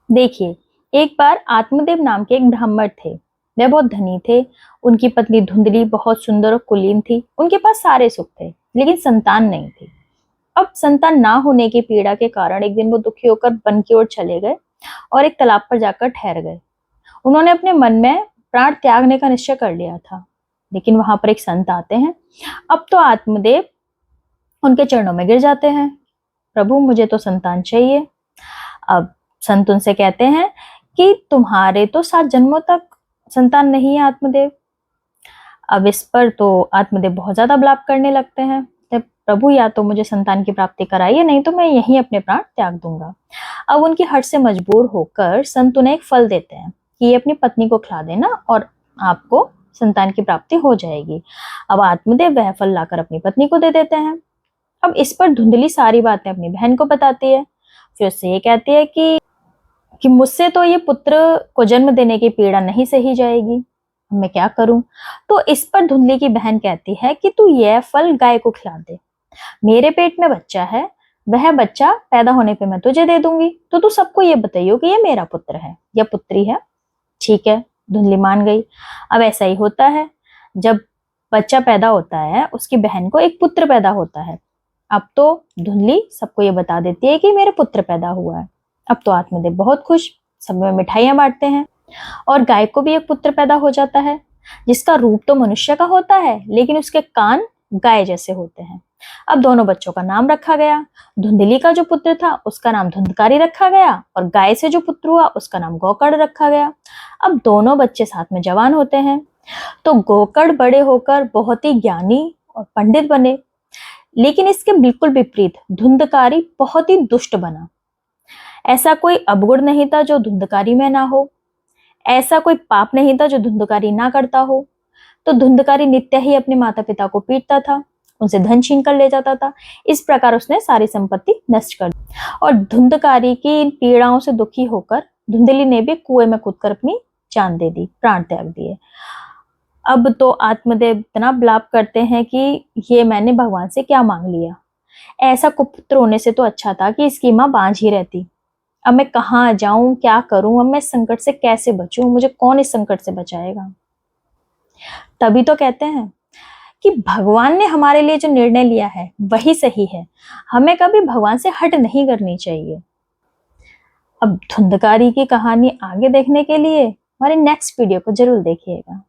देखिए, एक बार आत्मदेव नाम के एक ब्राह्मण थे। वे बहुत धनी थे। उनकी पत्नी धुंधली बहुत सुंदर और कुलीन थी। उनके पास सारे सुख थे, लेकिन संतान नहीं थी। अब संतान ना होने की पीड़ा के कारण एक दिन वो दुखी होकर वन की ओर चले गए और एक तालाब पर जाकर ठहर गए। उन्होंने अपने मन में प्राण त्यागने का निश्चय कर लिया था। लेकिन वहां पर एक संत आते हैं। अब तो आत्मदेव उनके चरणों में गिर जाते हैं। प्रभु, मुझे तो संतान चाहिए। अब संत उनसे कहते हैं कि तुम्हारे तो 7 जन्मों तक संतान नहीं है आत्मदेव। अब इस पर तो आत्मदेव बहुत ज्यादा विलाप करने लगते हैं। तब प्रभु, या तो मुझे संतान की प्राप्ति कराइए, नहीं तो मैं यहीं अपने प्राण त्याग दूंगा। अब उनकी हठ से मजबूर होकर संत उन्हें एक फल देते हैं कि ये अपनी पत्नी को खिला देना और आपको संतान की प्राप्ति हो जाएगी। अब आत्मदेव वह फल लाकर अपनी पत्नी को दे देते हैं। अब इस पर धुंधली सारी बातें अपनी बहन को बताती है। फिर उससे ये कहती है कि मुझसे तो ये पुत्र को जन्म देने की पीड़ा नहीं सही जाएगी, मैं क्या करूं। तो इस पर धुंधली की बहन कहती है कि तू यह फल गाय को खिला दे। मेरे पेट में बच्चा है, वह बच्चा पैदा होने पे मैं तुझे दे दूंगी। तो तू सबको ये बताइयो कि ये मेरा पुत्र है या पुत्री है। ठीक है, धुंधली मान गई। अब ऐसा ही होता है, जब बच्चा पैदा होता है उसकी बहन को एक पुत्र पैदा होता है। अब तो धुंधली सबको ये बता देती है कि मेरा पुत्र पैदा हुआ है। अब तो आत्मदेव बहुत खुश, सब में मिठाइयां बांटते हैं और गाय को भी एक पुत्र पैदा हो जाता है, जिसका रूप तो मनुष्य का होता है, लेकिन उसके कान गाय जैसे होते हैं। अब दोनों बच्चों का नाम रखा गया। धुंधली का जो पुत्र था उसका नाम धुंधकारी रखा गया और गाय से जो पुत्र हुआ उसका नाम गोकर्ण रखा गया। अब दोनों बच्चे साथ में जवान होते हैं। तो गोकर्ण बड़े होकर बहुत ही ज्ञानी और पंडित बने, लेकिन इसके बिल्कुल विपरीत धुंधकारी बहुत ही दुष्ट बना। ऐसा कोई अवगुण नहीं था जो धुंधकारी में ना हो, ऐसा कोई पाप नहीं था जो धुंधकारी ना करता हो। तो धुंधकारी नित्य ही अपने माता पिता को पीटता था, उनसे धन छीन कर ले जाता था। इस प्रकार उसने सारी संपत्ति नष्ट कर दी और धुंधकारी की इन पीड़ाओं से दुखी होकर धुंधली ने भी कुएं में कूदकर अपनी जान दे दी, प्राण त्याग दिए। अब तो आत्मदेव इतना विलाप करते हैं कि ये मैंने भगवान से क्या मांग लिया। ऐसा कुपुत्र होने से तो अच्छा था कि इसकी माँ बांझ ही रहती। अब मैं कहाँ जाऊं, क्या करूं, अब मैं इस संकट से कैसे बचूं, मुझे कौन इस संकट से बचाएगा। तभी तो कहते हैं कि भगवान ने हमारे लिए जो निर्णय लिया है वही सही है। हमें कभी भगवान से हट नहीं करनी चाहिए। अब धुंधकारी की कहानी आगे देखने के लिए हमारे नेक्स्ट वीडियो को जरूर देखिएगा।